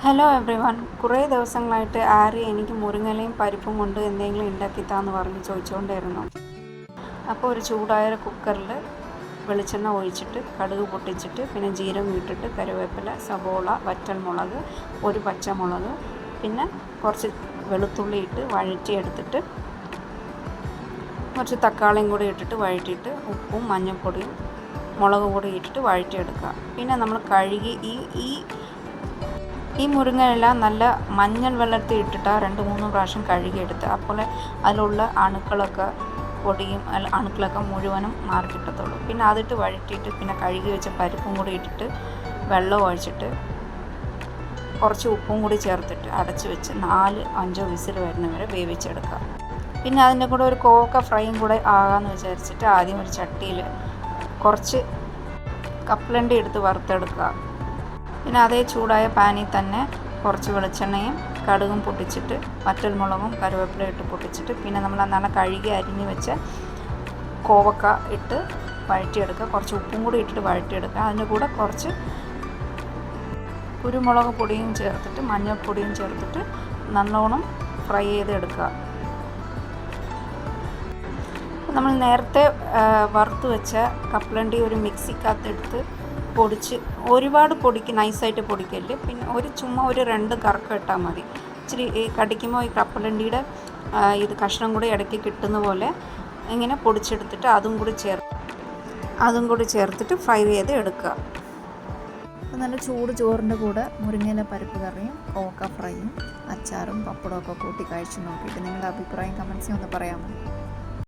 Hello every one. കുറേ ദിവസങ്ങളായിട്ട് ആര്യ എനിക്ക് മുരിങ്ങയിലയും പരിപ്പും കൊണ്ട് എന്തെങ്കിലും ഉണ്ടാക്കിത്താന്ന് പറഞ്ഞ് ചോദിച്ചുകൊണ്ടിരുന്നു. അപ്പോൾ ഒരു ചൂടായ കുക്കറിൽ വെളിച്ചെണ്ണ ഒഴിച്ചിട്ട് കടുക് പൊട്ടിച്ചിട്ട് പിന്നെ ജീരകം ഇട്ടിട്ട് കറിവേപ്പില, സബോള, വറ്റൽമുളക്, ഒരു പച്ചമുളക്, പിന്നെ കുറച്ച് വെളുത്തുള്ളി ഇട്ട് വഴറ്റിയെടുത്തിട്ട് കുറച്ച് തക്കാളിയും കൂടി ഇട്ടിട്ട് വഴറ്റിയിട്ട് ഉപ്പും മഞ്ഞൾപ്പൊടിയും മുളക് പൊടി ഇട്ടിട്ട് വഴറ്റിയെടുക്കുക. പിന്നെ നമ്മൾ കഴുകി ഈ മുരിങ്ങയില നല്ല മഞ്ഞൾ വെള്ളത്തിൽ ഇട്ടിട്ട് 2-3 പ്രാവശ്യം കഴുകിയെടുത്ത്, അപ്പോൾ അതിലുള്ള പൊടിയും അണുക്കളൊക്കെ മുഴുവനും മാറി കിട്ടത്തുള്ളൂ. പിന്നെ അതിട്ട് വഴറ്റിയിട്ട് പിന്നെ കഴുകി വെച്ച പരിപ്പും കൂടി ഇട്ടിട്ട് വെള്ളം ഒഴിച്ചിട്ട് കുറച്ച് ഉപ്പും കൂടി ചേർത്തിട്ട് അടച്ച് വെച്ച് 4-5 വിസിൽ വരുന്നവരെ വേവിച്ചെടുക്കുക. പിന്നെ അതിൻ്റെ കൂടെ ഒരു കോവക്ക ഫ്രൈയും കൂടെ ആകാമെന്ന് വിചാരിച്ചിട്ട് ആദ്യം ഒരു ചട്ടിയിൽ കുറച്ച് കപ്പലണ്ടി എടുത്ത് വറുത്തെടുക്കുക. പിന്നെ അതേ ചൂടായ പാനിൽ തന്നെ കുറച്ച് വെളിച്ചെണ്ണയും കടുകും പൊട്ടിച്ചിട്ട് വറ്റൽമുളകും കറിവേപ്പില ഇട്ട് പൊട്ടിച്ചിട്ട് പിന്നെ നമ്മൾ നല്ല കഴുകി അരിഞ്ഞ് വെച്ച കോവക്ക ഇട്ട് വഴറ്റിയെടുക്കുക. കുറച്ച് ഉപ്പും കൂടി ഇട്ടിട്ട് വഴറ്റിയെടുക്കുക. അതിൻ്റെ കൂടെ കുറച്ച് കുരുമുളക് പൊടിയും ചേർത്തിട്ട് മഞ്ഞൾപ്പൊടിയും ചേർത്തിട്ട് നല്ലോണം ഫ്രൈ ചെയ്തെടുക്കുക. നമ്മൾ നേരത്തെ വറുത്ത് വെച്ച കപ്പലണ്ടി ഒരു മിക്സിക്കകത്തെടുത്ത് പൊടിച്ച്, ഒരുപാട് നൈസായിട്ട് പൊടിക്കല്, പിന്നെ ചുമ്മാ ഒരു 2 കറക്കം ഇട്ടാൽ മതി. ഇച്ചിരി കടിക്കുമ്പോൾ ഈ കപ്പലണ്ടിയുടെ ഇത് കഷ്ണം കൂടി ഇടയ്ക്ക് കിട്ടുന്ന പോലെ ഇങ്ങനെ പൊടിച്ചെടുത്തിട്ട് അതും കൂടി ചേർത്തിട്ട് ഫ്രൈ ചെയ്ത് എടുക്കുക. നല്ല ചൂട് ചോറിൻ്റെ കൂടെ മുരിങ്ങയില പരിപ്പ് കറിയും കോവക്ക ഫ്രൈയും അച്ചാറും പപ്പടമൊക്കെ കൂട്ടി കഴിച്ച് നോക്കിയിട്ട് നിങ്ങളുടെ അഭിപ്രായം കമൻസിൽ ഒന്ന് പറയാമോ?